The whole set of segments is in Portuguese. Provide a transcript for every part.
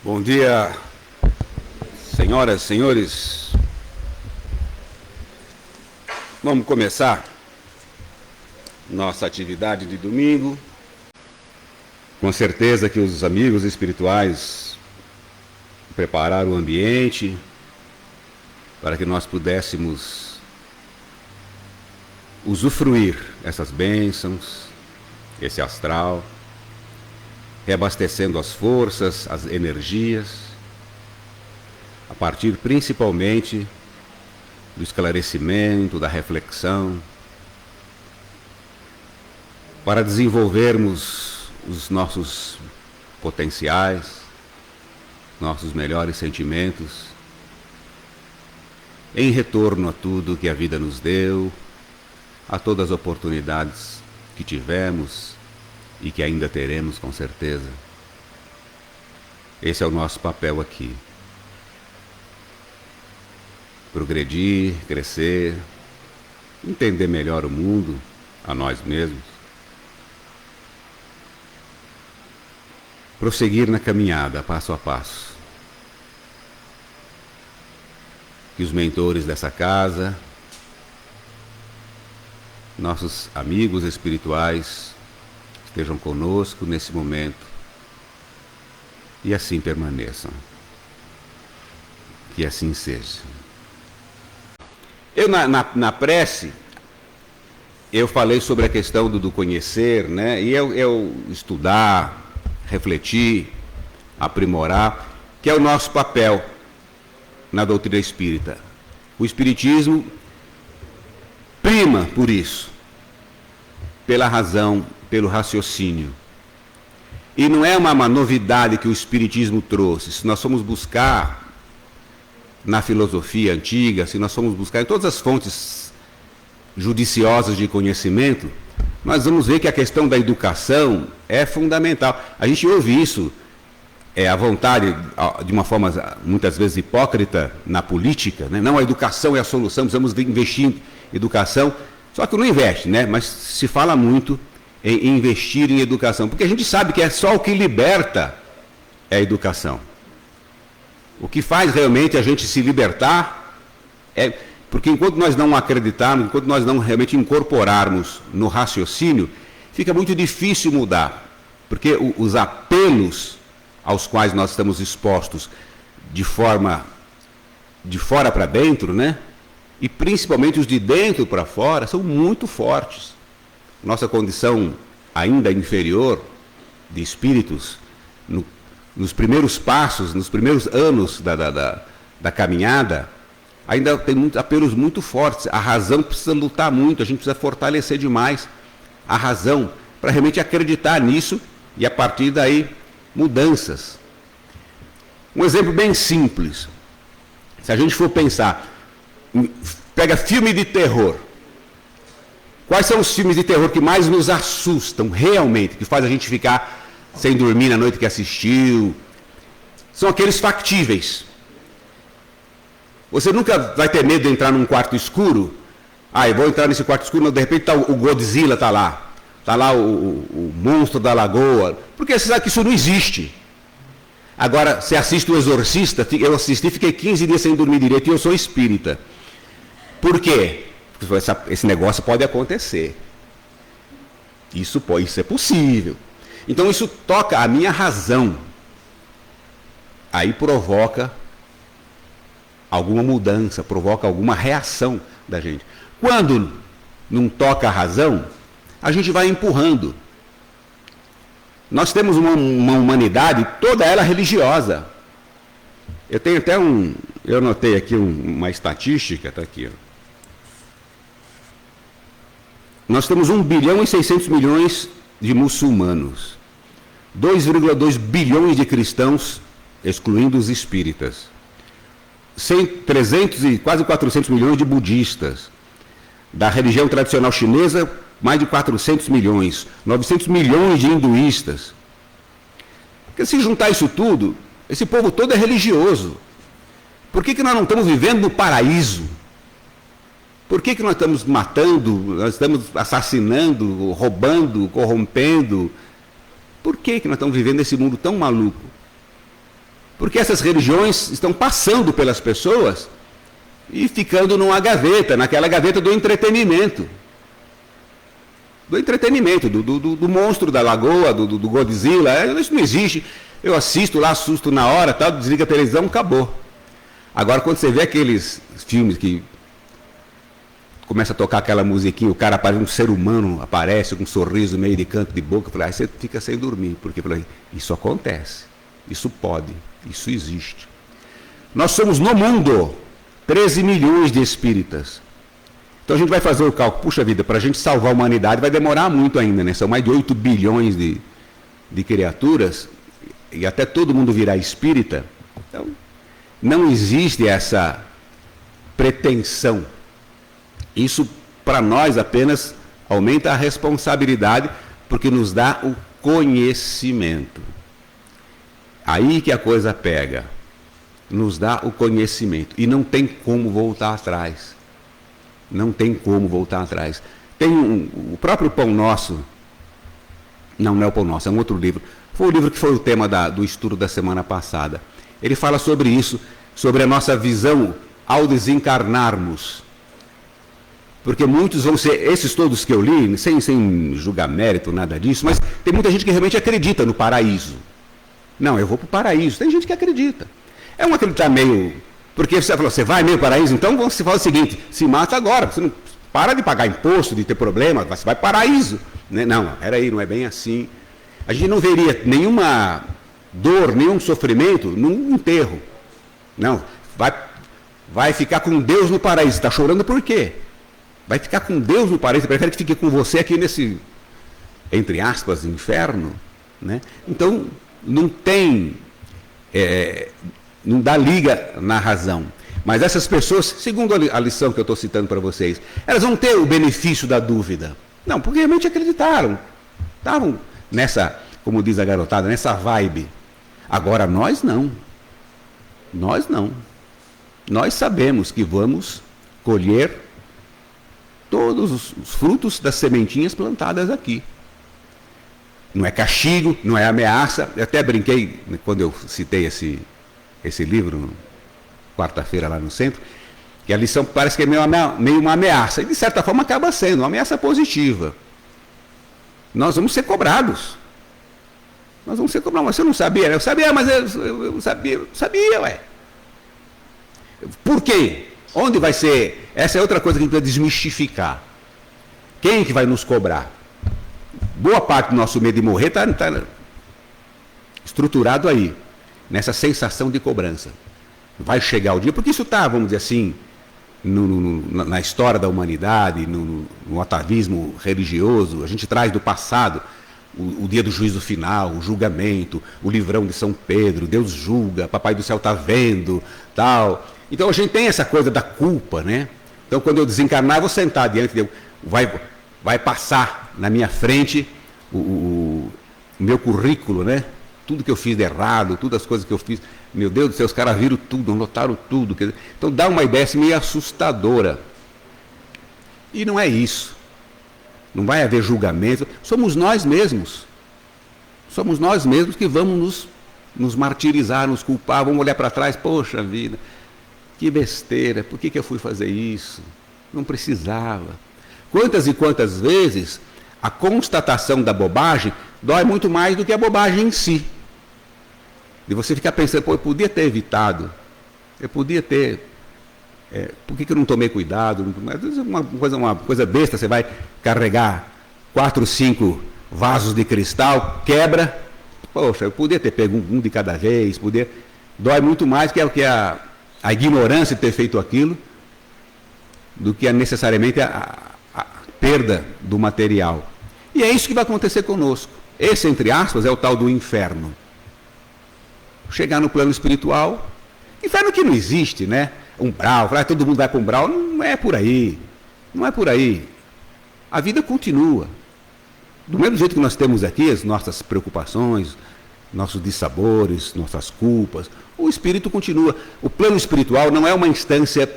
Bom dia, senhoras e senhores. Vamos começar nossa atividade de domingo. Com certeza que os amigos espirituais prepararam o ambiente para que nós pudéssemos usufruir essas bênçãos, esse astral, reabastecendo as forças, as energias, a partir principalmente do esclarecimento, da reflexão, para desenvolvermos os nossos potenciais, nossos melhores sentimentos, em retorno a tudo que a vida nos deu, a todas as oportunidades que tivemos e que ainda teremos, com certeza. Esse é o nosso papel aqui. Progredir, crescer, entender melhor o mundo, a nós mesmos. Prosseguir na caminhada, passo a passo. Que os mentores dessa casa, nossos amigos espirituais, estejam conosco nesse momento e assim permaneçam. Que assim seja. Eu na prece, eu falei sobre a questão do conhecer, né? E eu estudar, refletir, aprimorar, que é o nosso papel na doutrina espírita. O espiritismo prima por isso, pela razão, pelo raciocínio. E não é uma novidade que o espiritismo trouxe. Se nós formos buscar na filosofia antiga, se nós formos buscar em todas as fontes judiciosas de conhecimento, nós vamos ver que a questão da educação é fundamental. A gente ouve isso, a vontade, de uma forma muitas vezes hipócrita, na política, né? Não, a educação é a solução, precisamos investir em educação. Só que não investe, né? Mas se fala muito em investir em educação, porque a gente sabe que é só o que liberta é a educação. O que faz realmente a gente se libertar é... Porque enquanto nós não acreditarmos, enquanto nós não realmente incorporarmos no raciocínio, fica muito difícil mudar. Porque os apelos aos quais nós estamos expostos de fora para dentro, né? E principalmente os de dentro para fora, são muito fortes. Nossa condição ainda inferior de espíritos, nos primeiros passos, nos primeiros anos da caminhada, ainda tem apelos muito fortes. A razão precisa lutar muito, a gente precisa fortalecer demais a razão para realmente acreditar nisso e a partir daí mudanças. Um exemplo bem simples. Se a gente for pensar, pega filme de terror. Quais são os filmes de terror que mais nos assustam realmente, que faz a gente ficar sem dormir na noite que assistiu? São aqueles factíveis. Você nunca vai ter medo de entrar num quarto escuro? Eu vou entrar nesse quarto escuro, mas de repente o Godzilla está lá. Está lá o monstro da lagoa. Porque você sabe que isso não existe. Agora, você assiste o Exorcista, eu assisti, fiquei 15 dias sem dormir direito e eu sou espírita. Por quê? Porque esse negócio pode acontecer. Isso é possível. Então isso toca a minha razão. Aí provoca alguma mudança, provoca alguma reação da gente. Quando não toca a razão, a gente vai empurrando. Nós temos uma humanidade, toda ela religiosa. Eu tenho até eu anotei aqui uma estatística, está aqui, ó. Nós temos 1 bilhão e 600 milhões de muçulmanos, 2,2 bilhões de cristãos, excluindo os espíritas, 300 e quase 400 milhões de budistas, da religião tradicional chinesa, mais de 400 milhões, 900 milhões de hinduístas. Porque se juntar isso tudo, esse povo todo é religioso. Por que nós não estamos vivendo no paraíso? Por que nós estamos matando, nós estamos assassinando, roubando, corrompendo? Por que nós estamos vivendo esse mundo tão maluco? Porque essas religiões estão passando pelas pessoas e ficando numa gaveta, naquela gaveta do entretenimento. Do entretenimento, do monstro da lagoa, do Godzilla. Isso não existe. Eu assisto lá, assusto na hora, tal, desliga a televisão, acabou. Agora, quando você vê aqueles filmes que começa a tocar aquela musiquinha, o cara aparece, um ser humano aparece com um sorriso meio de canto de boca, aí você fica sem dormir, porque isso acontece, isso pode, isso existe. Nós somos no mundo 13 milhões de espíritas. Então a gente vai fazer o cálculo, puxa vida, para a gente salvar a humanidade vai demorar muito ainda, né? São mais de 8 bilhões de criaturas, e até todo mundo virar espírita. Então, não existe essa pretensão. Isso, para nós, apenas aumenta a responsabilidade, porque nos dá o conhecimento. Aí que a coisa pega. Nos dá o conhecimento. E não tem como voltar atrás. Não tem como voltar atrás. Tem o próprio Pão Nosso. Não é o Pão Nosso, é um outro livro. Foi o livro que foi o tema do estudo da semana passada. Ele fala sobre isso, sobre a nossa visão ao desencarnarmos. Porque muitos vão ser, esses todos que eu li, sem julgar mérito, nada disso, mas tem muita gente que realmente acredita no paraíso. Não, eu vou para o paraíso. Tem gente que acredita. É um acreditar meio... Porque você falou, você vai meio paraíso, então você fala o seguinte, se mata agora, você não para de pagar imposto, de ter problema, você vai para o paraíso. Não, peraí, não é bem assim. A gente não veria nenhuma dor, nenhum sofrimento num enterro. Não, vai ficar com Deus no paraíso. Está chorando por quê? Vai ficar com Deus no paraíso, prefere que fique com você aqui nesse, entre aspas, inferno. Né? Então, não tem, não dá liga na razão. Mas essas pessoas, segundo a lição que eu estou citando para vocês, elas vão ter o benefício da dúvida. Não, porque realmente acreditaram. Estavam nessa, como diz a garotada, nessa vibe. Agora, nós não. Nós não. Nós sabemos que vamos colher todos os frutos das sementinhas plantadas aqui. Não é castigo, não é ameaça. Eu até brinquei, quando eu citei esse livro, quarta-feira lá no centro, que a lição parece que é meio uma ameaça. E de certa forma acaba sendo uma ameaça positiva. Nós vamos ser cobrados. Nós vamos ser cobrados. Mas você não sabia? Eu sabia, mas eu sabia, ué. Por quê? Onde vai ser? Essa é outra coisa que a gente precisa desmistificar. Quem que vai nos cobrar? Boa parte do nosso medo de morrer está estruturado aí, nessa sensação de cobrança. Vai chegar o dia, porque isso está, vamos dizer assim, na história da humanidade, no atavismo religioso, a gente traz do passado o dia do juízo final, o julgamento, o livrão de São Pedro, Deus julga, Papai do Céu está vendo, tal. Então a gente tem essa coisa da culpa, né? Então quando eu desencarnar, eu vou sentar diante de Deus, vai passar na minha frente o meu currículo, né? Tudo que eu fiz de errado, todas as coisas que eu fiz. Meu Deus do céu, os caras viram tudo, notaram tudo. Então dá uma ideia assim, meio assustadora. E não é isso. Não vai haver julgamento. Somos nós mesmos. Somos nós mesmos que vamos nos martirizar, nos culpar. Vamos olhar para trás, poxa vida, que besteira, por que eu fui fazer isso? Não precisava. Quantas e quantas vezes a constatação da bobagem dói muito mais do que a bobagem em si. De você ficar pensando, pô, eu podia ter evitado, eu podia ter, por que eu não tomei cuidado? Às vezes uma coisa besta, você vai carregar 4, 5 vasos de cristal, quebra, poxa, eu podia ter pego um de cada vez, dói muito mais que a ignorância de ter feito aquilo, do que necessariamente a perda do material. E é isso que vai acontecer conosco. Esse, entre aspas, é o tal do inferno. Chegar no plano espiritual, inferno que não existe, né? Umbral, todo mundo vai para umbral, não é por aí. Não é por aí. A vida continua. Do mesmo jeito que nós temos aqui as nossas preocupações, nossos dissabores, nossas culpas, o espírito continua. O plano espiritual não é uma instância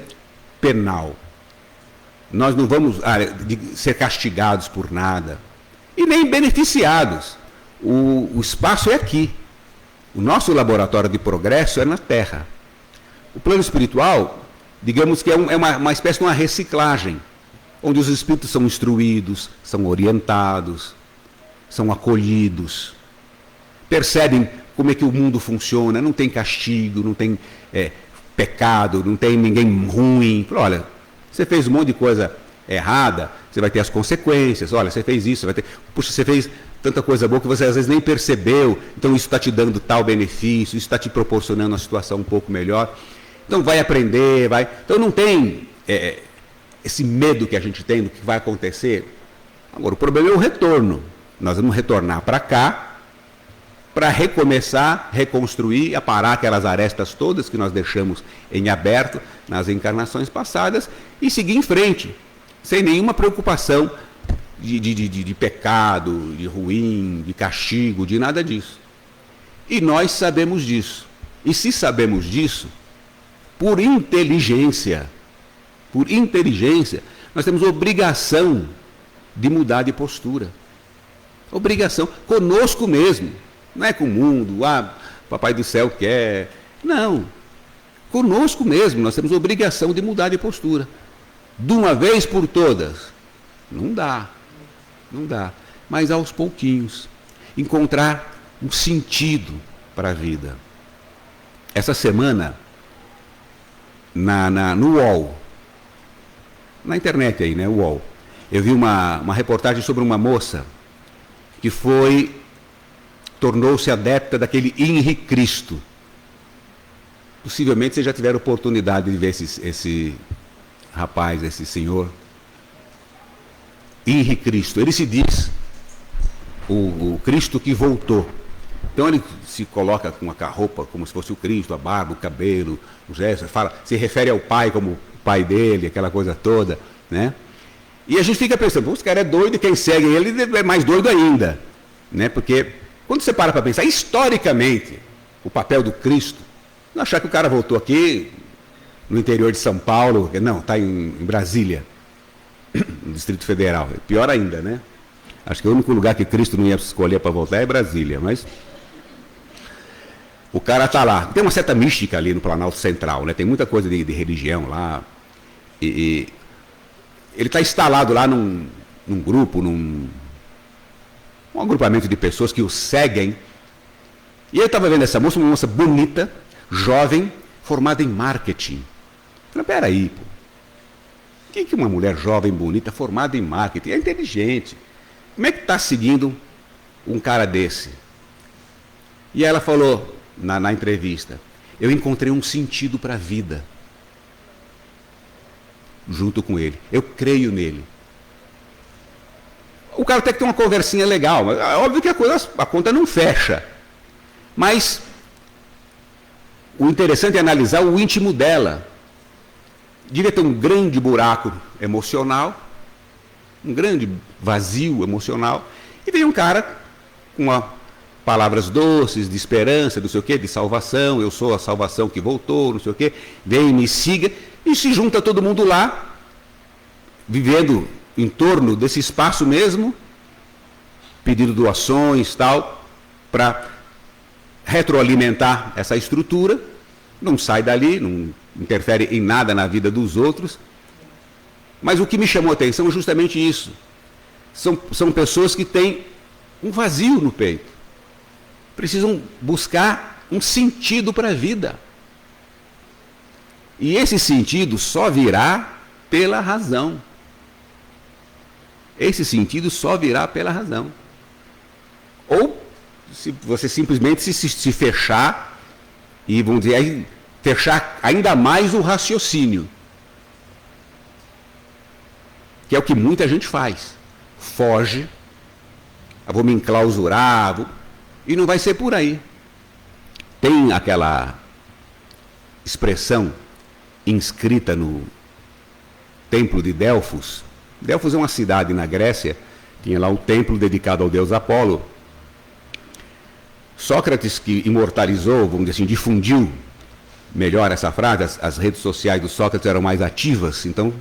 penal. Nós não vamos ser castigados por nada. E nem beneficiados. O espaço é aqui. O nosso laboratório de progresso é na Terra. O plano espiritual, digamos que é uma espécie de uma reciclagem, onde os espíritos são instruídos, são orientados, são acolhidos, percebem como é que o mundo funciona, não tem castigo, não tem pecado, não tem ninguém ruim. Olha, você fez um monte de coisa errada, você vai ter as consequências. Olha, você fez isso, você vai ter... Puxa, você fez tanta coisa boa que você às vezes nem percebeu, então isso está te dando tal benefício, isso está te proporcionando uma situação um pouco melhor. Então vai aprender, vai... Então não tem esse medo que a gente tem do que vai acontecer. Agora, o problema é o retorno. Nós vamos retornar para cá, para recomeçar, reconstruir, aparar aquelas arestas todas que nós deixamos em aberto nas encarnações passadas e seguir em frente, sem nenhuma preocupação de pecado, de ruim, de castigo, de nada disso. E nós sabemos disso. E se sabemos disso, por inteligência, nós temos obrigação de mudar de postura. Obrigação, conosco mesmo. Não é com o mundo, Papai do Céu quer. Não. Conosco mesmo, nós temos obrigação de mudar de postura. De uma vez por todas. Não dá. Mas aos pouquinhos. Encontrar um sentido para a vida. Essa semana, no UOL, na internet aí, né, UOL, eu vi uma reportagem sobre uma moça que tornou-se adepta daquele Henri Cristo. Possivelmente vocês já tiveram oportunidade de ver esse rapaz, esse senhor. Henri Cristo, ele se diz o Cristo que voltou. Então ele se coloca com a roupa como se fosse o Cristo, a barba, o cabelo, o gesto, se refere ao pai como o pai dele, aquela coisa toda, né? E a gente fica pensando, esse cara é doido e quem segue ele é mais doido ainda, né? Porque quando você para pensar historicamente o papel do Cristo, não achar que o cara voltou aqui no interior de São Paulo, não, está em Brasília, no Distrito Federal, pior ainda, né? Acho que o único lugar que Cristo não ia escolher para voltar é Brasília, mas o cara está lá. Tem uma certa mística ali no Planalto Central, né? Tem muita coisa de religião lá. E ele está instalado lá num grupo, um agrupamento de pessoas que o seguem. E eu estava vendo essa moça, uma moça bonita, jovem, formada em marketing. Eu falei, peraí, pô. O que uma mulher jovem, bonita, formada em marketing? É inteligente. Como é que está seguindo um cara desse? E ela falou, na entrevista, eu encontrei um sentido para a vida. Junto com ele. Eu creio nele. O cara tem que ter uma conversinha legal, mas é óbvio que a conta não fecha. Mas o interessante é analisar o íntimo dela. Devia ter um grande buraco emocional, um grande vazio emocional, e veio um cara com palavras doces, de esperança, não sei o quê, de salvação, eu sou a salvação que voltou, não sei o quê, vem e me siga, e se junta todo mundo lá, vivendo em torno desse espaço mesmo, pedindo doações, tal, para retroalimentar essa estrutura, não sai dali, não interfere em nada na vida dos outros. Mas o que me chamou a atenção é justamente isso. São pessoas que têm um vazio no peito. Precisam buscar um sentido para a vida. E esse sentido só virá pela razão. Esse sentido só virá pela razão. Ou se você simplesmente se fechar e, vamos dizer, fechar ainda mais o raciocínio. Que é o que muita gente faz. Foge, vou me enclausurar, e não vai ser por aí. Tem aquela expressão inscrita no templo de Delfos. Delfos é uma cidade na Grécia, tinha lá um templo dedicado ao deus Apolo. Sócrates, que imortalizou, vamos dizer assim, difundiu melhor essa frase, as redes sociais do Sócrates eram mais ativas, então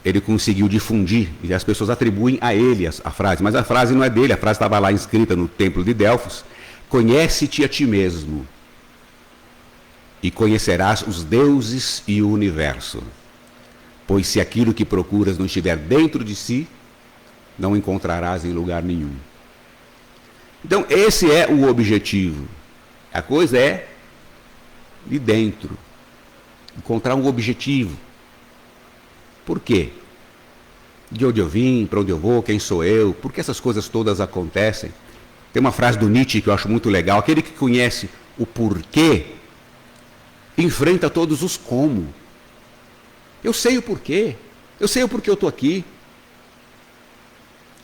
ele conseguiu difundir, e as pessoas atribuem a ele a frase, mas a frase não é dele, a frase estava lá inscrita no templo de Delfos, conhece-te a ti mesmo, e conhecerás os deuses e o universo. Pois se aquilo que procuras não estiver dentro de si, não encontrarás em lugar nenhum. Então, esse é o objetivo. A coisa é de dentro. Encontrar um objetivo. Por quê? De onde eu vim, para onde eu vou, quem sou eu, por que essas coisas todas acontecem? Tem uma frase do Nietzsche que eu acho muito legal. Aquele que conhece o porquê, enfrenta todos os como. Eu sei o porquê. Eu sei o porquê eu estou aqui.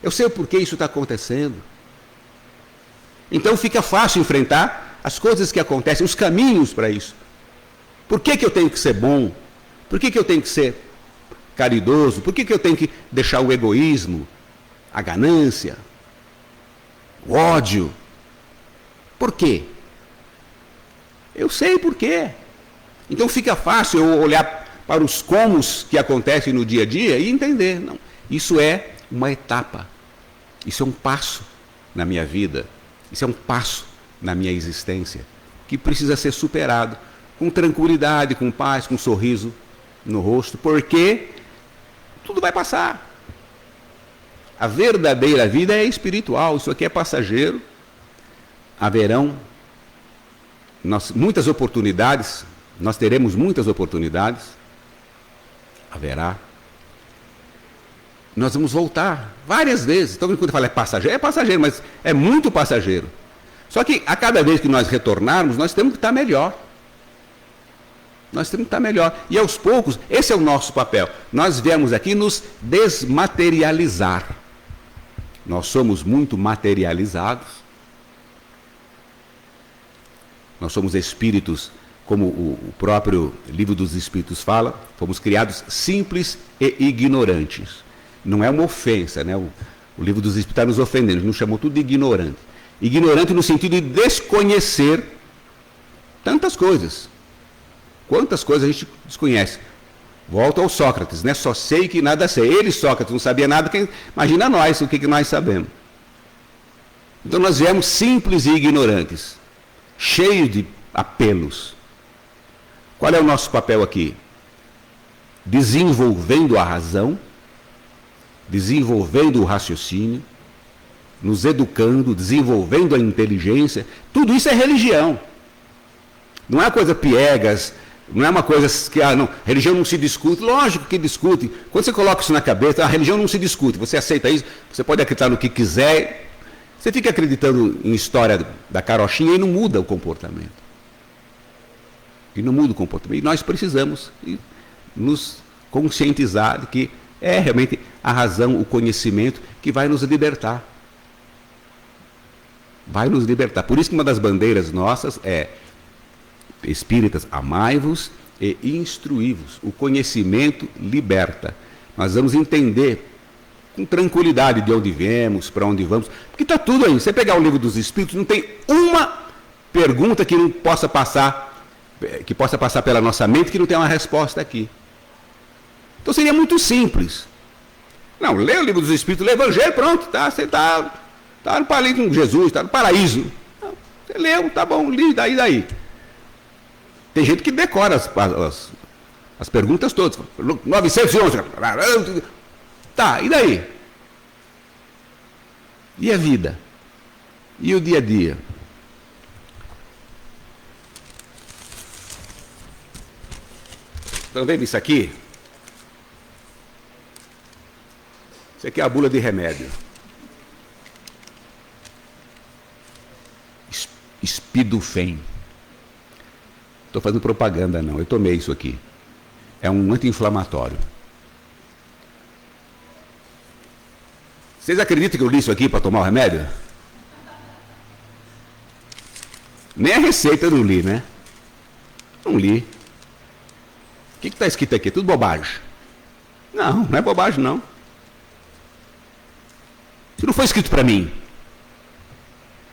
Eu sei o porquê isso está acontecendo. Então fica fácil enfrentar as coisas que acontecem, os caminhos para isso. Por que eu tenho que ser bom? Por que eu tenho que ser caridoso? Por que eu tenho que deixar o egoísmo, a ganância, o ódio? Por quê? Eu sei por quê. Então fica fácil eu olhar para os comos que acontecem no dia a dia e entender. Não, isso é uma etapa. Isso é um passo na minha vida. Isso é um passo na minha existência que precisa ser superado com tranquilidade, com paz, com um sorriso no rosto, porque tudo vai passar. A verdadeira vida é espiritual, isso aqui é passageiro. Haverão muitas oportunidades, nós teremos muitas oportunidades, haverá. Nós vamos voltar várias vezes. Então, quando eu falo é passageiro, mas é muito passageiro. Só que a cada vez que nós retornarmos, nós temos que estar melhor. Nós temos que estar melhor. E aos poucos, esse é o nosso papel. Nós viemos aqui nos desmaterializar. Nós somos muito materializados. Nós somos espíritos, como o próprio Livro dos Espíritos fala, fomos criados simples e ignorantes. Não é uma ofensa, né? O Livro dos Espíritos está nos ofendendo, nos chamou tudo de ignorante. Ignorante no sentido de desconhecer tantas coisas. Quantas coisas a gente desconhece? Volta ao Sócrates, né? Só sei que nada sei. Ele, Sócrates, não sabia nada, imagina nós, o que nós sabemos. Então nós viemos simples e ignorantes, cheios de apelos. Qual é o nosso papel aqui? Desenvolvendo a razão, desenvolvendo o raciocínio, nos educando, desenvolvendo a inteligência. Tudo isso é religião. Não é uma coisa piegas, não é uma coisa que não, religião não se discute. Lógico que discute. Quando você coloca isso na cabeça, a religião não se discute. Você aceita isso, você pode acreditar no que quiser. Você fica acreditando em história da carochinha e não muda o comportamento. E não muda o comportamento. E nós precisamos nos conscientizar de que é realmente a razão, o conhecimento que vai nos libertar. Vai nos libertar. Por isso que uma das bandeiras nossas é: espíritas, amai-vos e instruí-vos. O conhecimento liberta. Nós vamos entender com tranquilidade de onde viemos, para onde vamos, porque está tudo aí. Você pegar o Livro dos Espíritos, não tem uma pergunta que não possa passar, que possa passar pela nossa mente, que não tenha uma resposta aqui. Então seria muito simples. Não, lê o Livro dos Espíritos, lê o Evangelho, pronto, tá, você está no paraíso com Jesus, está no paraíso. Não, você leu, tá bom, li, daí. Tem gente que decora as perguntas todas. 911. Tá, e daí? E a vida? E o dia a dia? Estão vendo isso aqui? Isso aqui é a bula de remédio. Espidufen. Estou fazendo propaganda não, eu tomei isso aqui. É um anti-inflamatório. Vocês acreditam que eu li isso aqui para tomar o remédio? Nem a receita eu não li, né? Não li. O que está escrito aqui? Tudo bobagem. Não é bobagem não. Isso não foi escrito para mim.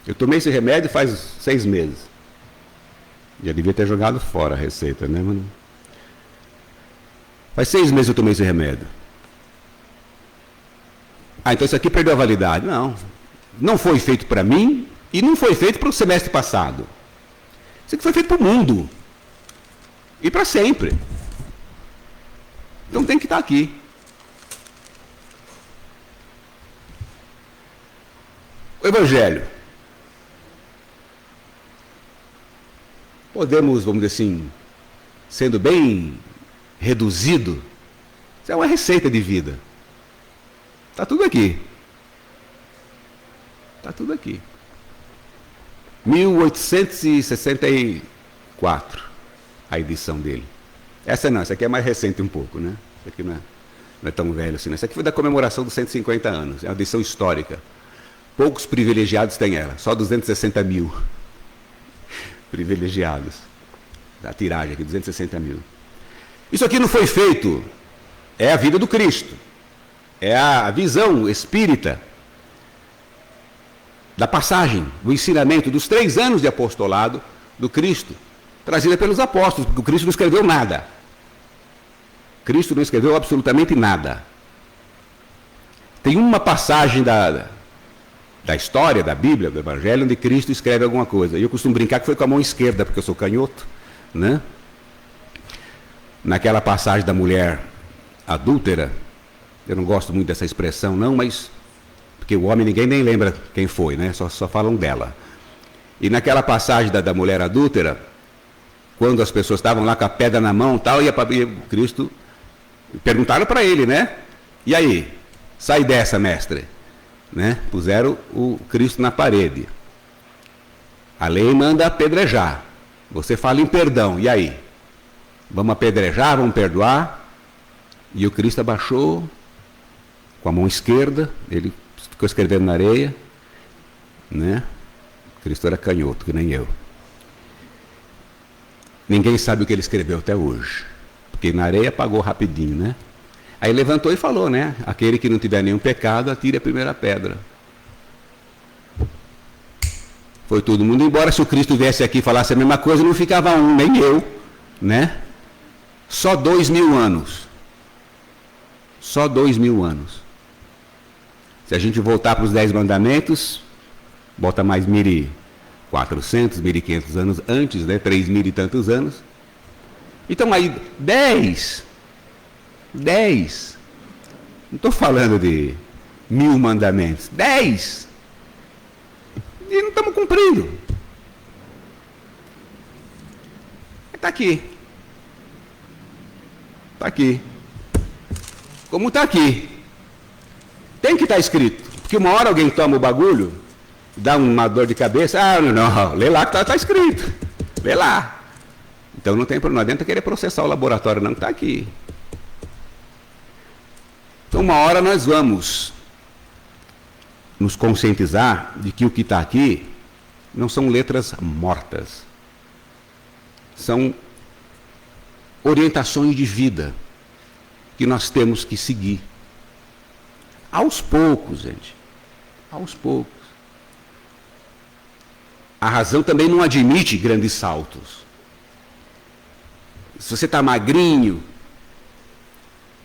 Eu tomei esse remédio faz 6 meses. Já devia ter jogado fora a receita, né, mano? Faz 6 meses que eu tomei esse remédio. Ah, então isso aqui perdeu a validade. Não. Não foi feito para mim E não foi feito para o semestre passado. Isso aqui foi feito para o mundo. E para sempre. Então tem que estar aqui. O Evangelho. Podemos, vamos dizer assim, sendo bem reduzido, isso é uma receita de vida. Está tudo aqui. Está tudo aqui. 1864, a edição dele. Essa não, essa aqui é mais recente um pouco, né? Essa aqui não é tão velho assim. Essa aqui foi da comemoração dos 150 anos, é uma edição histórica. Poucos privilegiados têm ela, só 260 mil privilegiados. Da tiragem aqui, 260 mil. Isso aqui não foi feito, é a vida do Cristo, é a visão espírita da passagem, do ensinamento dos 3 anos de apostolado do Cristo, trazida pelos apóstolos, porque o Cristo não escreveu nada. Cristo não escreveu absolutamente nada. Tem uma passagem da história, da Bíblia, do Evangelho, onde Cristo escreve alguma coisa. E eu costumo brincar que foi com a mão esquerda, porque eu sou canhoto, né? Naquela passagem da mulher adúltera, eu não gosto muito dessa expressão não, mas porque o homem ninguém nem lembra quem foi, né? Só falam dela. E naquela passagem da mulher adúltera, quando as pessoas estavam lá com a pedra na mão, tal, e Cristo perguntaram para ele, né? E aí, sai dessa, mestre, né? Puseram o Cristo na parede. A lei manda apedrejar. Você fala em perdão, e aí? Vamos apedrejar, vamos perdoar? E o Cristo abaixou com a mão esquerda, ele ficou escrevendo na areia, né? Cristo era canhoto, que nem eu. Ninguém sabe o que ele escreveu até hoje, porque na areia apagou rapidinho, né? Aí levantou e falou, né? Aquele que não tiver nenhum pecado, atire a primeira pedra. Foi todo mundo embora. Se o Cristo viesse aqui e falasse a mesma coisa, não ficava um, nem eu, né? Só 2000 anos. Só 2000 anos. Se a gente voltar para os 10 mandamentos, bota mais 1400, 1500 anos antes, né? 3000 e tantos anos. Então aí, 10. Não estou falando de 1000 mandamentos. 10. E não estamos cumprindo. Está aqui. Está aqui. Como está aqui. Tem que estar escrito. Porque uma hora alguém toma o bagulho, dá uma dor de cabeça. Ah, não, lê lá que está escrito. Lê lá. Então não adianta querer processar o laboratório, não, que está aqui. Então uma hora nós vamos nos conscientizar de que o que está aqui não são letras mortas. São orientações de vida que nós temos que seguir. Aos poucos, gente. Aos poucos. A razão também não admite grandes saltos. Se você está magrinho,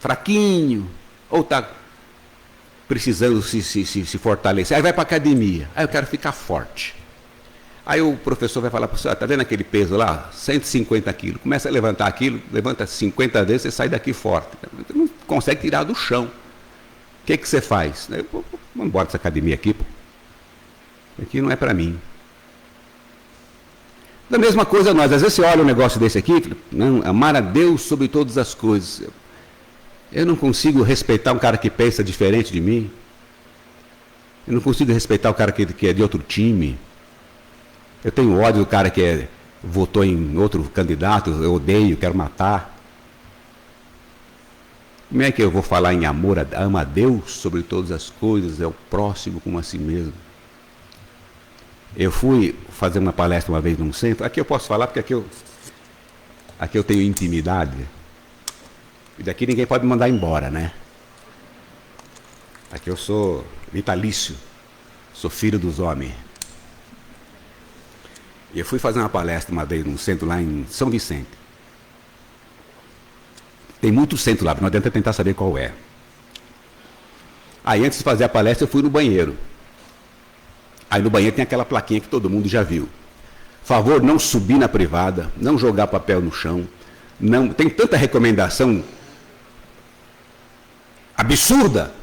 fraquinho, ou está precisando se fortalecer, aí vai para a academia, aí eu quero ficar forte. Aí o professor vai falar para você, está vendo aquele peso lá? 150 quilos. Começa a levantar aquilo, levanta 50 vezes, você sai daqui forte. Você não consegue tirar do chão. O que você faz? Vamos embora dessa academia aqui. Pô. Aqui não é para mim. Da mesma coisa nós, às vezes você olha um negócio desse aqui, não, amar a Deus sobre todas as coisas. Eu não consigo respeitar um cara que pensa diferente de mim. Eu não consigo respeitar o cara que é de outro time. Eu tenho ódio do cara que votou em outro candidato, eu odeio, quero matar. Como é que eu vou falar em amor, ama a Deus sobre todas as coisas, é o próximo como a si mesmo? Eu fui fazer uma palestra uma vez num centro, aqui eu posso falar porque aqui eu tenho intimidade. E daqui ninguém pode me mandar embora, né? Aqui eu sou vitalício, sou filho dos homens. E eu fui fazer uma palestra uma vez num centro lá em São Vicente. Tem muito centro lá, não adianta tentar saber qual é. Aí antes de fazer a palestra eu fui no banheiro. Aí no banheiro tem aquela plaquinha que todo mundo já viu. Favor, não subir na privada, não jogar papel no chão. Não, tem tanta recomendação absurda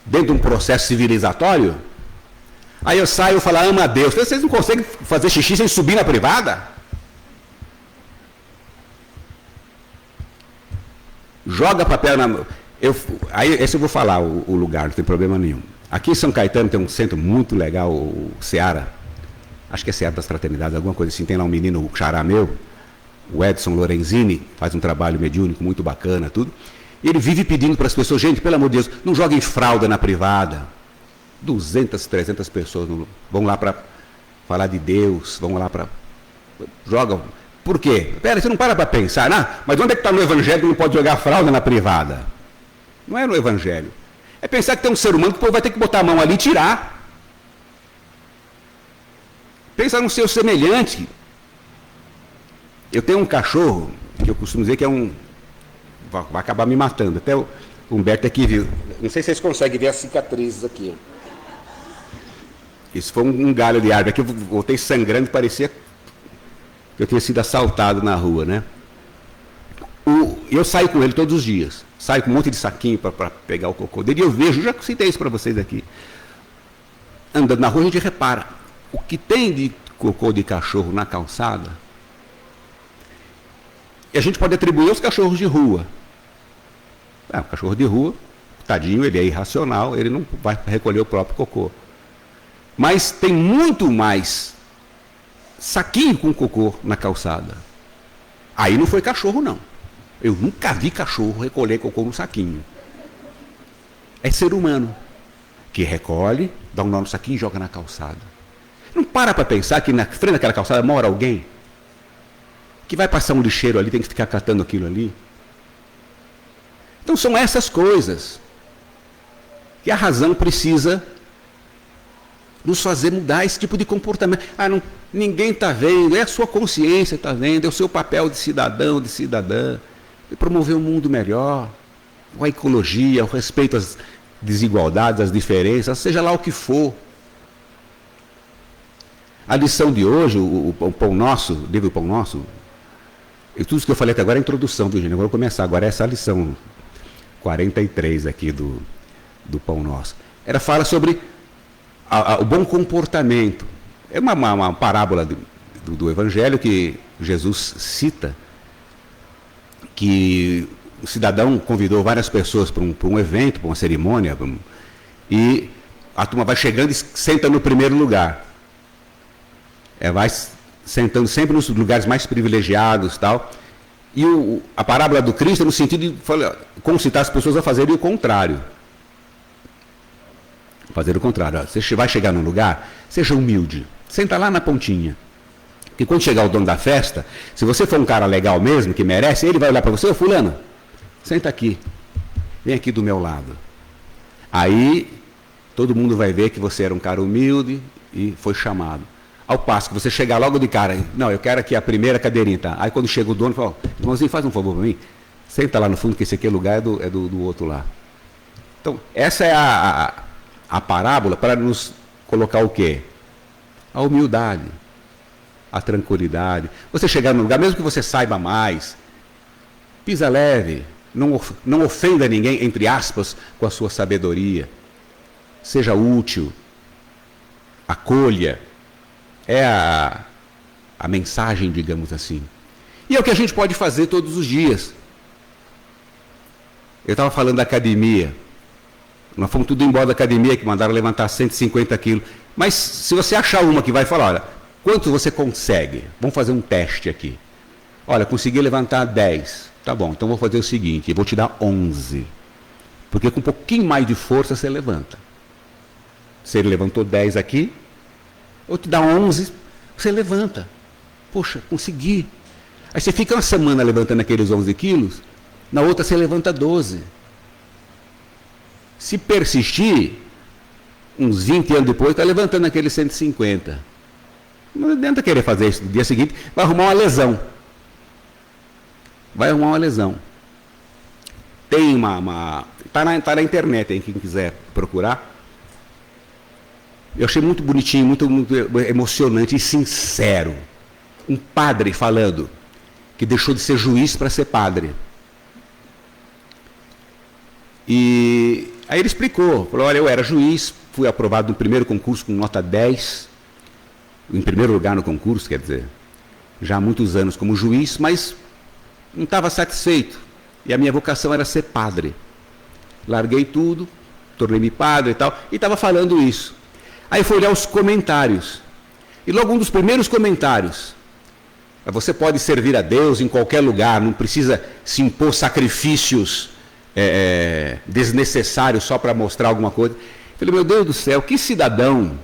dentro de um processo civilizatório. Aí eu saio e falo, ama a Deus. Vocês não conseguem fazer xixi sem subir na privada? Joga papel na... Aí esse eu vou falar o lugar, não tem problema nenhum. Aqui em São Caetano tem um centro muito legal, o Seara. Acho que é Seara das Fraternidades, alguma coisa assim. Tem lá um menino, o xará meu, o Edson Lorenzini, faz um trabalho mediúnico muito bacana, tudo. E ele vive pedindo para as pessoas, gente, pelo amor de Deus, não joguem fralda na privada. 200, 300 pessoas vão lá para falar de Deus, vão lá para... Jogam. Por quê? Pera, você não para pensar, mas onde é que está no Evangelho que não pode jogar fralda na privada? Não é no Evangelho. É pensar que tem um ser humano que o povo vai ter que botar a mão ali e tirar. Pensa no seu semelhante. Eu tenho um cachorro, que eu costumo dizer que é um... Vai acabar me matando. Até o Humberto aqui viu. Não sei se vocês conseguem ver as cicatrizes aqui. Isso foi um galho de árvore. Aqui eu voltei sangrando, parecia que eu tinha sido assaltado na rua, né? Eu saio com ele todos os dias. Saio com um monte de saquinho para pegar o cocô dele. E eu vejo, já citei isso para vocês aqui. Andando na rua, a gente repara. O que tem de cocô de cachorro na calçada, e a gente pode atribuir aos cachorros de rua. O cachorro de rua, tadinho, ele é irracional, ele não vai recolher o próprio cocô. Mas tem muito mais saquinho com cocô na calçada. Aí não foi cachorro, não. Eu nunca vi cachorro recolher cocô no saquinho. É ser humano que recolhe, dá um nó no saquinho e joga na calçada. Não para pensar que na frente daquela calçada mora alguém que vai passar um lixeiro ali, tem que ficar catando aquilo ali. Então são essas coisas que a razão precisa nos fazer mudar esse tipo de comportamento. Ninguém está vendo, é a sua consciência que está vendo, é o seu papel de cidadão, de cidadã, de promover um mundo melhor, a ecologia, o respeito às desigualdades, às diferenças, seja lá o que for. A lição de hoje, o Pão Nosso, livro Pão Nosso, e tudo isso que eu falei até agora é a introdução, viu, gente? Agora eu vou começar, agora essa lição 43 aqui do Pão Nosso. Ela fala sobre o bom comportamento. É uma parábola do Evangelho que Jesus cita, que o cidadão convidou várias pessoas para um evento, para uma cerimônia, e a turma vai chegando e senta no primeiro lugar. Vai sentando sempre nos lugares mais privilegiados e tal. E a parábola do Cristo é no sentido de concitar as pessoas a fazerem o contrário. Fazer o contrário. Você vai chegar num lugar, seja humilde. Senta lá na pontinha. Porque quando chegar o dono da festa, se você for um cara legal mesmo, que merece, ele vai olhar para você, ô fulano, senta aqui. Vem aqui do meu lado. Aí, todo mundo vai ver que você era um cara humilde e foi chamado. Ao passo que você chegar logo de cara, não, eu quero aqui a primeira cadeirinha, tá? Aí quando chega o dono, fala, irmãozinho, faz um favor para mim, senta lá no fundo, que esse aqui é lugar é do outro lá. Então, essa é a parábola para nos colocar o quê? A humildade, a tranquilidade. Você chegar no lugar, mesmo que você saiba mais, pisa leve, não ofenda ninguém, entre aspas, com a sua sabedoria. Seja útil, acolha. É a mensagem, digamos assim. E é o que a gente pode fazer todos os dias. Eu estava falando da academia. Nós fomos tudo embora da academia, que mandaram levantar 150 quilos. Mas se você achar uma que vai falar, olha, quanto você consegue? Vamos fazer um teste aqui. Olha, consegui levantar 10. Tá bom, então vou fazer o seguinte, eu vou te dar 11. Porque com um pouquinho mais de força você levanta. Se ele levantou 10 aqui, ou te dá 11, você levanta. Poxa, consegui. Aí você fica uma semana levantando aqueles 11 quilos, na outra você levanta 12. Se persistir, uns 20 anos depois, está levantando aqueles 150. Não adianta querer fazer isso no dia seguinte, vai arrumar uma lesão. Vai arrumar uma lesão. Tem tá na internet, hein, quem quiser procurar. Eu achei muito bonitinho, muito emocionante e sincero. Um padre falando que deixou de ser juiz para ser padre. E aí ele explicou, falou, olha, eu era juiz, fui aprovado no primeiro concurso com nota 10, em primeiro lugar no concurso, quer dizer, já há muitos anos como juiz, mas não estava satisfeito. E a minha vocação era ser padre. Larguei tudo, tornei-me padre e tal, e estava falando isso. Aí fui olhar os comentários. E logo um dos primeiros comentários, você pode servir a Deus em qualquer lugar, não precisa se impor sacrifícios desnecessários só para mostrar alguma coisa. Eu falei, meu Deus do céu, que cidadão,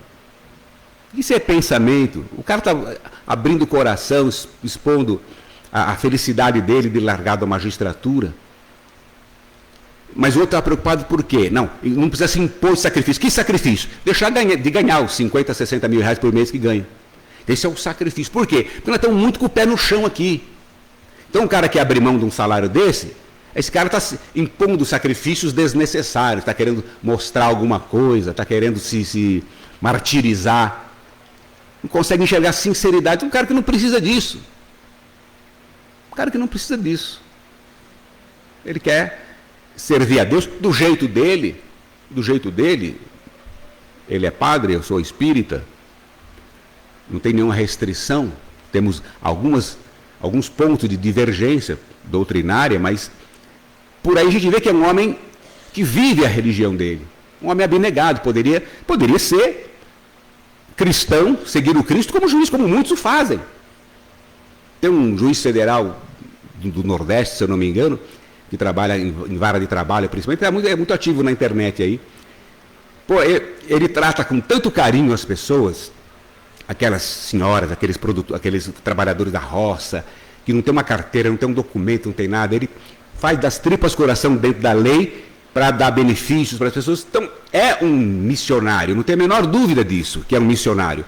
isso é pensamento. O cara está abrindo o coração, expondo a felicidade dele de largar da magistratura. Mas o outro está preocupado por quê? Não precisa se impor de sacrifício. Que sacrifício? Deixar de ganhar os 50, 60 mil reais por mês que ganha. Esse é o sacrifício. Por quê? Porque nós estamos muito com o pé no chão aqui. Então um cara que abre mão de um salário desse, esse cara está impondo sacrifícios desnecessários, está querendo mostrar alguma coisa, está querendo se martirizar. Não consegue enxergar sinceridade. Um cara que não precisa disso. Um cara que não precisa disso. Ele quer servir a Deus do jeito dele. Do jeito dele. Ele é padre, eu sou espírita. Não tem nenhuma restrição. Temos alguns pontos de divergência doutrinária, mas por aí a gente vê que é um homem que vive a religião dele. Um homem abnegado. Poderia ser cristão, seguir o Cristo como juiz, como muitos o fazem. Tem um juiz federal do Nordeste, se eu não me engano, que trabalha em vara de trabalho, principalmente, é muito ativo na internet aí. Pô, ele trata com tanto carinho as pessoas, aquelas senhoras, aqueles trabalhadores da roça, que não tem uma carteira, não tem um documento, não tem nada. Ele faz das tripas coração dentro da lei para dar benefícios para as pessoas. Então, é um missionário, não tem a menor dúvida disso, que é um missionário.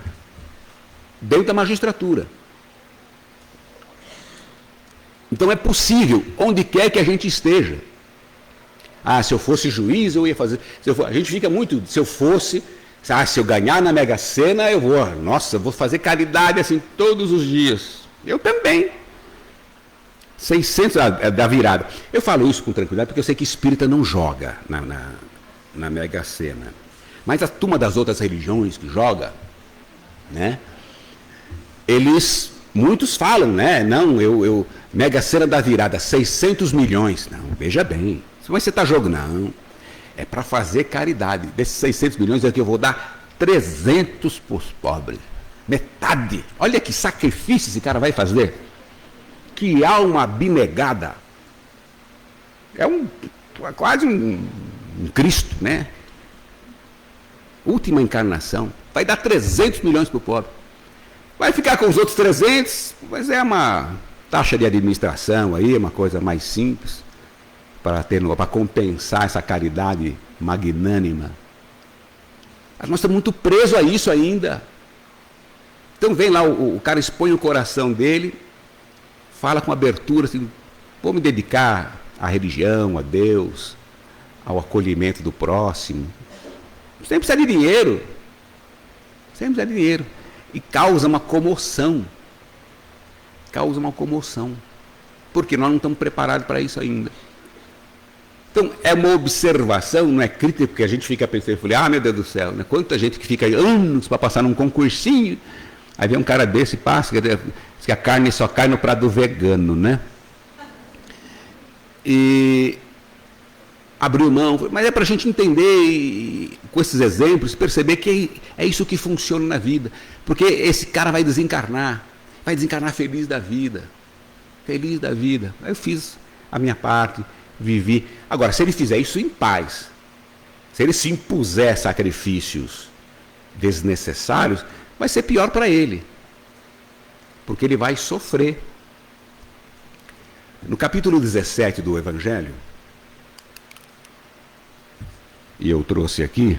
Dentro da magistratura. Então é possível, onde quer que a gente esteja. Ah, se eu fosse juiz, eu ia fazer. A gente fica muito, se eu ganhar na Mega Sena, eu vou fazer caridade assim todos os dias. Eu também. 600 da virada. Eu falo isso com tranquilidade, porque eu sei que espírita não joga na Mega Sena. Mas a turma das outras religiões que joga, né? Muitos falam, né? Não, Mega Sena da virada, 600 milhões. Não, veja bem. Mas você está jogando? Não. É para fazer caridade. Desses 600 milhões é que eu vou dar 300 para os pobres. Metade. Olha que sacrifício esse cara vai fazer. Que alma abnegada. É quase um Cristo, né? Última encarnação. Vai dar 300 milhões para o pobre. Vai ficar com os outros 300, mas é uma taxa de administração aí, uma coisa mais simples, para compensar essa caridade magnânima. Mas nós estamos muito presos a isso ainda. Então vem lá, o cara expõe o coração dele, fala com abertura, assim, vou me dedicar à religião, a Deus, ao acolhimento do próximo. Sem precisar de dinheiro. Sem precisar de dinheiro. E causa uma comoção. Causa uma comoção. Porque nós não estamos preparados para isso ainda. Então, é uma observação, não é crítica, porque a gente fica pensando, meu Deus do céu, né? Quanta gente que fica aí anos para passar num concursinho, aí vem um cara desse, passa, diz que a carne só cai no prato vegano, né? E abriu mão, mas é para a gente entender, e, com esses exemplos, perceber que é isso que funciona na vida. Porque esse cara vai desencarnar feliz da vida. Feliz da vida. Eu fiz a minha parte, vivi. Agora, se ele fizer isso em paz, se ele se impuser sacrifícios desnecessários, vai ser pior para ele. Porque ele vai sofrer. No capítulo 17 do Evangelho, e eu trouxe aqui,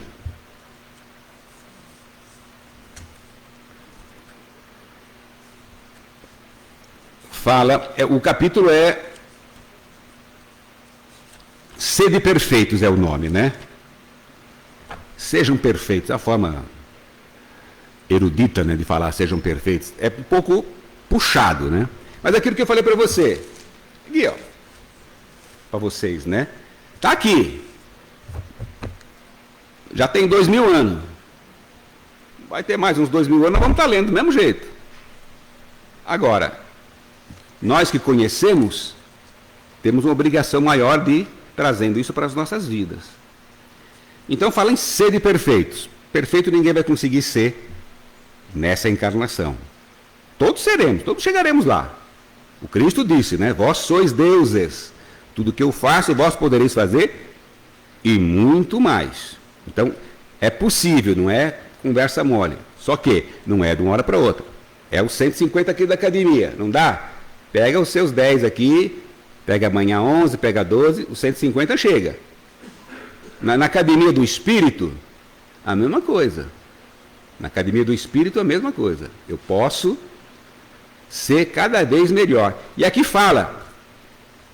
o capítulo é Sede perfeitos é o nome, né? Sejam perfeitos, a forma erudita, né, de falar sejam perfeitos. É um pouco puxado, né? Mas aquilo que eu falei para você, aqui, ó, para vocês, né? Tá aqui. Já tem 2000 anos. Vai ter mais uns 2000 anos, nós vamos estar lendo do mesmo jeito. Agora, nós que conhecemos, temos uma obrigação maior de ir trazendo isso para as nossas vidas. Então fala em sede perfeitos. Perfeito ninguém vai conseguir ser nessa encarnação. Todos seremos, todos chegaremos lá. O Cristo disse, né? Vós sois deuses. Tudo que eu faço, vós podereis fazer e muito mais. Então, é possível, não é conversa mole. Só que não é de uma hora para outra. É os 150 aqui da academia, não dá? Pega os seus 10 aqui, pega amanhã 11, pega 12, os 150 chega. Na academia do Espírito, a mesma coisa. Na academia do Espírito, a mesma coisa. Eu posso ser cada vez melhor. E aqui fala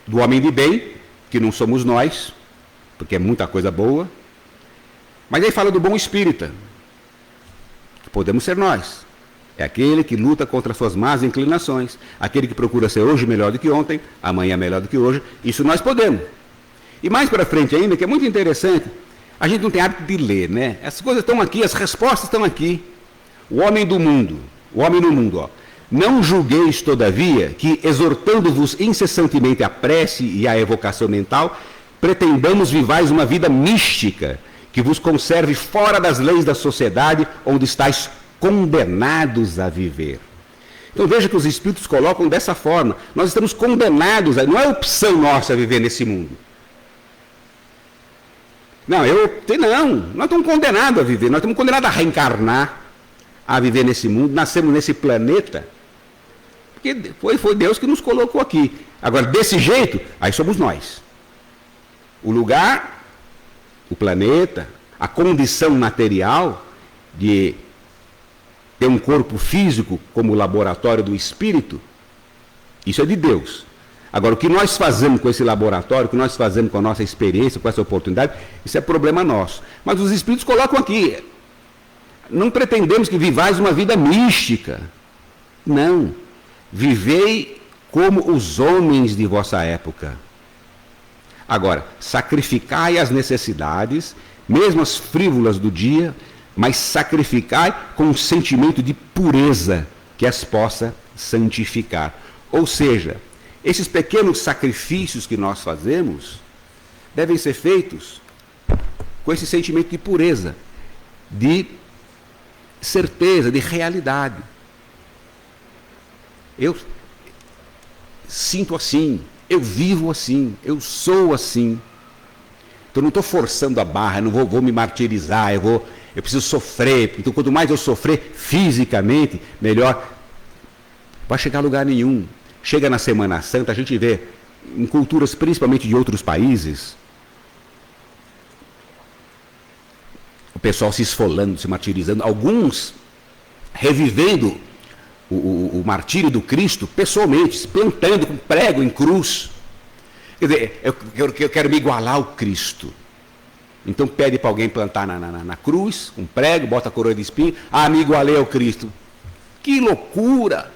do homem de bem, que não somos nós, porque é muita coisa boa. Mas aí fala do bom espírita, que podemos ser nós. É aquele que luta contra as suas más inclinações, aquele que procura ser hoje melhor do que ontem, amanhã melhor do que hoje. Isso nós podemos. E mais para frente ainda, que é muito interessante, a gente não tem hábito de ler, né? As coisas estão aqui, as respostas estão aqui. O homem do mundo, o homem no mundo, ó. Não julgueis, todavia, que exortando-vos incessantemente à prece e à evocação mental, pretendamos vivais uma vida mística, que vos conserve fora das leis da sociedade, onde estáis condenados a viver. Então veja que os Espíritos colocam dessa forma. Nós estamos condenados, não é opção nossa viver nesse mundo. Não, nós estamos condenados a viver, nós estamos condenados a reencarnar, a viver nesse mundo, nascemos nesse planeta, porque foi Deus que nos colocou aqui. Agora, desse jeito, aí somos nós. O lugar, o planeta, a condição material de ter um corpo físico como laboratório do espírito, isso é de Deus. Agora, o que nós fazemos com esse laboratório, o que nós fazemos com a nossa experiência, com essa oportunidade, isso é problema nosso. Mas os Espíritos colocam aqui, não pretendemos que vivais uma vida mística. Não. Vivei como os homens de vossa época. Agora, sacrificai as necessidades, mesmo as frívolas do dia, mas sacrificai com um sentimento de pureza que as possa santificar. Ou seja, esses pequenos sacrifícios que nós fazemos devem ser feitos com esse sentimento de pureza, de certeza, de realidade. Eu sinto assim, eu vivo assim, eu sou assim. Então não estou forçando a barra, não vou me martirizar, eu preciso sofrer. Então quanto mais eu sofrer fisicamente, melhor. Vai chegar a lugar nenhum. Chega na Semana Santa, a gente vê em culturas principalmente de outros países, o pessoal se esfolando, se martirizando, alguns revivendo o martírio do Cristo pessoalmente, se plantando com prego em cruz. Quer dizer, eu quero me igualar ao Cristo. Então pede para alguém plantar na cruz, um prego, bota a coroa de espinho, me igualei ao Cristo. Que loucura!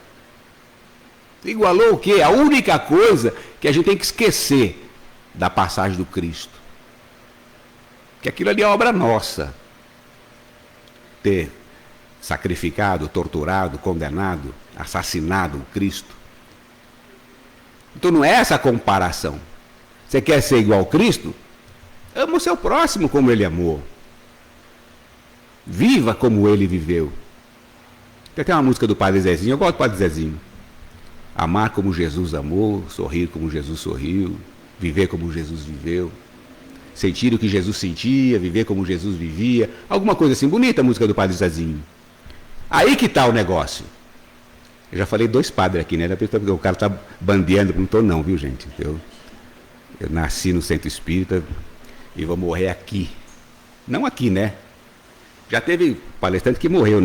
Igualou o quê? A única coisa que a gente tem que esquecer da passagem do Cristo. Que aquilo ali é obra nossa. Ter sacrificado, torturado, condenado, assassinado o Cristo. Então não é essa a comparação. Você quer ser igual ao Cristo? Ama o seu próximo como ele amou. Viva como ele viveu. Tem uma música do Padre Zezinho, eu gosto do Padre Zezinho. Amar como Jesus amou, sorrir como Jesus sorriu, viver como Jesus viveu, sentir o que Jesus sentia, viver como Jesus vivia. Alguma coisa assim, bonita a música do Padre Zezinho. Aí que está o negócio. Eu já falei 2 padres aqui, né? O cara está bandeando, não estou não, viu gente? Eu nasci no Centro Espírita e vou morrer aqui. Não aqui, né? Já teve palestrante que morreu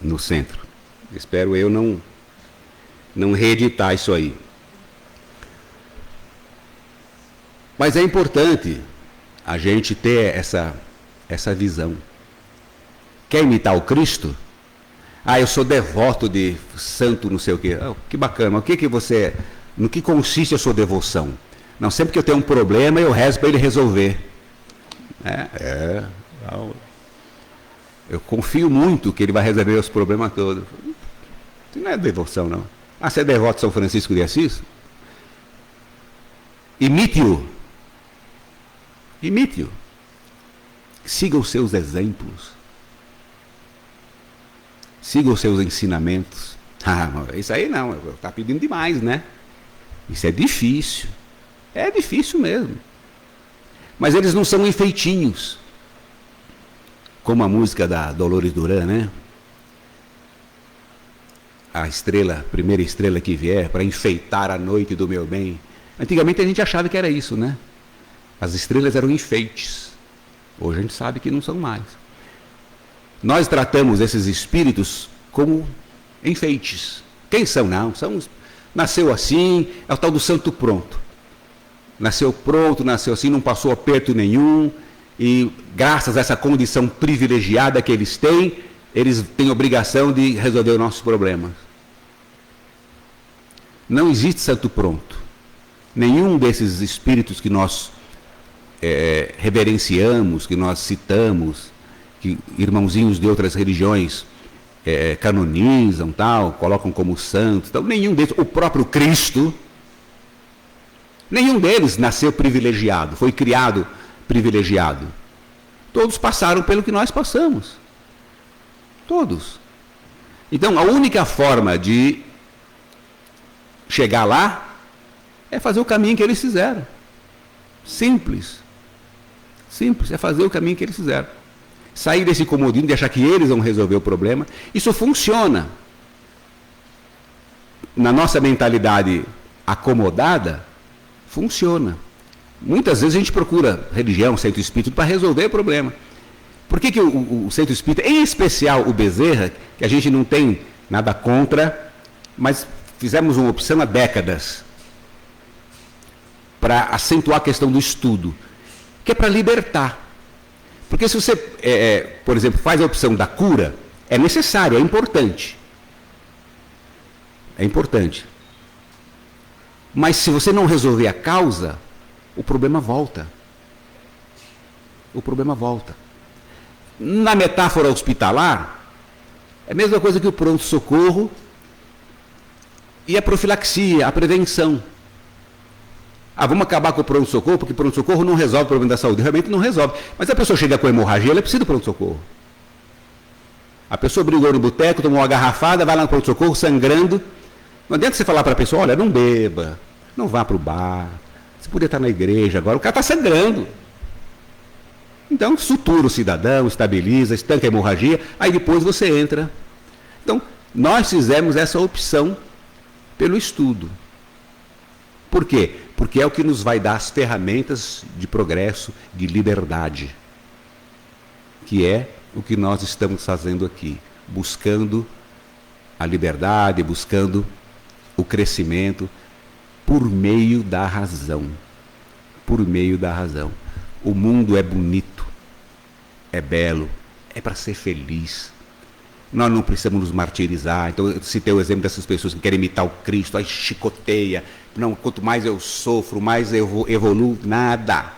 no centro. Espero eu não reeditar isso aí. Mas é importante a gente ter essa visão. Quer imitar o Cristo? Ah, eu sou devoto de santo não sei o quê. Ah, que bacana, mas no que consiste a sua devoção? Não, sempre que eu tenho um problema, eu rezo para ele resolver. Eu confio muito que ele vai resolver os problemas todos. Isso não é devoção, não. Ah, você é devoto de São Francisco de Assis? Imite-o. Imite-o. Siga os seus exemplos. Siga os seus ensinamentos. Ah, isso aí não, está pedindo demais, né? Isso é difícil. É difícil mesmo. Mas eles não são enfeitinhos. Como a música da Dolores Duran, né? A estrela, primeira estrela que vier, para enfeitar a noite do meu bem. Antigamente a gente achava que era isso, né? As estrelas eram enfeites. Hoje a gente sabe que não são mais. Nós tratamos esses espíritos como enfeites. Quem são? Não, nasceu assim, é o tal do santo pronto. Nasceu pronto, nasceu assim, não passou aperto nenhum, e graças a essa condição privilegiada que eles têm obrigação de resolver os nossos problemas. Não existe santo pronto. Nenhum desses espíritos que nós reverenciamos, que nós citamos, que irmãozinhos de outras religiões canonizam, tal, colocam como santos, tal, nenhum deles, o próprio Cristo, nenhum deles nasceu privilegiado, foi criado privilegiado. Todos passaram pelo que nós passamos. Todos. Então, a única forma de chegar lá é fazer o caminho que eles fizeram. Simples. Simples, é fazer o caminho que eles fizeram. Sair desse comodismo de achar que eles vão resolver o problema. Isso funciona. Na nossa mentalidade acomodada, funciona. Muitas vezes a gente procura religião, centro espírita, para resolver o problema. Por que o centro espírita, em especial o Bezerra, que a gente não tem nada contra, mas fizemos uma opção há décadas para acentuar a questão do estudo, que é para libertar. Porque se você, por exemplo, faz a opção da cura, é necessário, é importante. É importante. Mas se você não resolver a causa, o problema volta. O problema volta. Na metáfora hospitalar, é a mesma coisa que o pronto-socorro e a profilaxia, a prevenção. Ah, vamos acabar com o pronto-socorro, porque o pronto-socorro não resolve o problema da saúde. Realmente não resolve. Mas a pessoa chega com hemorragia, ela precisa do pronto-socorro. A pessoa brigou no boteco, tomou uma garrafada, vai lá no pronto-socorro sangrando. Não adianta você falar para a pessoa, olha, não beba, não vá para o bar, você podia estar na igreja agora, o cara está sangrando. Então, sutura o cidadão, estabiliza, estanca a hemorragia, aí depois você entra. Então, nós fizemos essa opção pelo estudo. Por quê? Porque é o que nos vai dar as ferramentas de progresso, de liberdade, que é o que nós estamos fazendo aqui, buscando a liberdade, buscando o crescimento por meio da razão. Por meio da razão. O mundo é bonito, é belo, é para ser feliz. Nós não precisamos nos martirizar. Então, eu citei o exemplo dessas pessoas que querem imitar o Cristo, aí chicoteia. Não, quanto mais eu sofro, mais eu evoluo. Nada.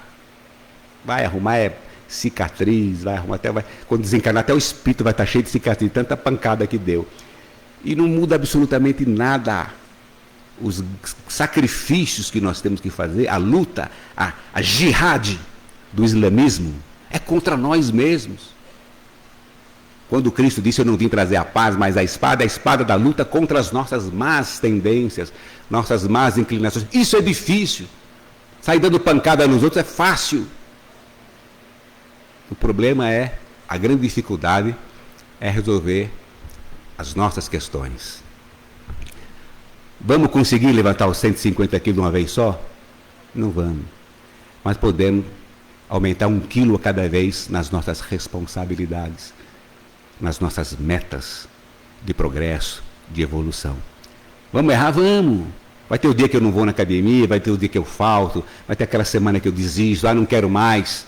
Vai arrumar cicatriz, vai arrumar quando desencarnar, até o espírito vai estar cheio de cicatriz, tanta pancada que deu. E não muda absolutamente nada. Os sacrifícios que nós temos que fazer, a luta, a jihad do islamismo, é contra nós mesmos. Quando Cristo disse, eu não vim trazer a paz, mas a espada da luta contra as nossas más tendências, nossas más inclinações. Isso é difícil. Sair dando pancada nos outros é fácil. O problema é, a grande dificuldade é resolver as nossas questões. Vamos conseguir levantar os 150 quilos de uma vez só? Não vamos. Mas podemos aumentar 1 quilo a cada vez nas nossas responsabilidades, nas nossas metas de progresso, de evolução. Vamos errar? Vamos. Vai ter o dia que eu não vou na academia, vai ter o dia que eu falto, vai ter aquela semana que eu desisto, não quero mais.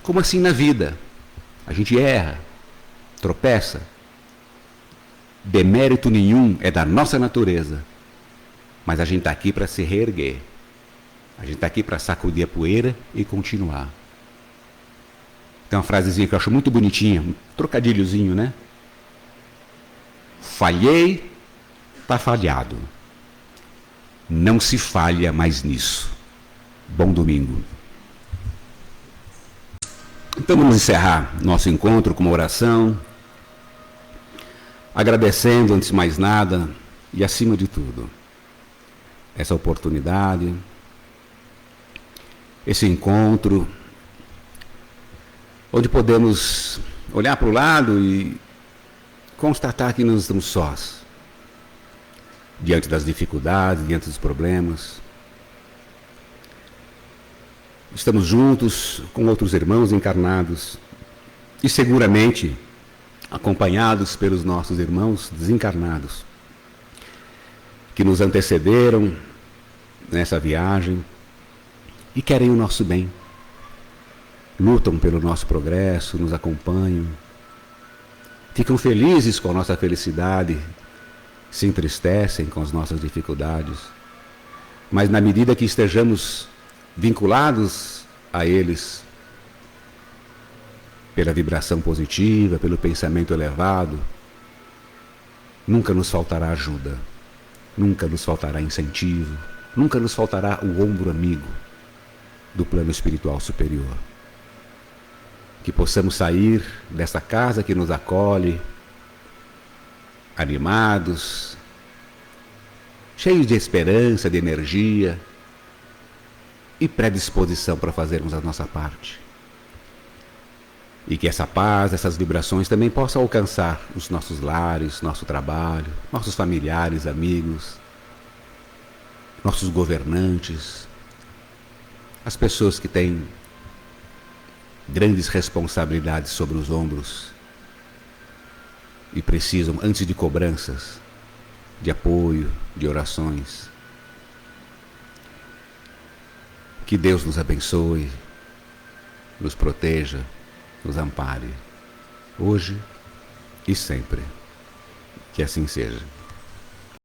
Como assim na vida? A gente erra, tropeça. demérito nenhum, é da nossa natureza. Mas a gente está aqui para se reerguer. A gente está aqui para sacudir a poeira e continuar. Tem uma frasezinha que eu acho muito bonitinha, um trocadilhozinho, né? Falhei, está falhado. Não se falha mais nisso. Bom domingo. Então vamos encerrar nosso encontro com uma oração, agradecendo antes de mais nada e acima de tudo essa oportunidade, esse encontro, onde podemos olhar para o lado e constatar que não estamos sós, diante das dificuldades, diante dos problemas. Estamos juntos com outros irmãos encarnados e seguramente acompanhados pelos nossos irmãos desencarnados, que nos antecederam nessa viagem e querem o nosso bem. Lutam pelo nosso progresso, nos acompanham, ficam felizes com a nossa felicidade, se entristecem com as nossas dificuldades, mas na medida que estejamos vinculados a eles, pela vibração positiva, pelo pensamento elevado, nunca nos faltará ajuda, nunca nos faltará incentivo, nunca nos faltará o ombro amigo do plano espiritual superior. Que possamos sair dessa casa que nos acolhe, animados, cheios de esperança, de energia e predisposição para fazermos a nossa parte. E que essa paz, essas vibrações também possam alcançar os nossos lares, nosso trabalho, nossos familiares, amigos, nossos governantes, as pessoas que têm grandes responsabilidades sobre os ombros e precisam, antes de cobranças, de apoio, de orações. Que Deus nos abençoe, nos proteja, nos ampare, hoje e sempre. Que assim seja.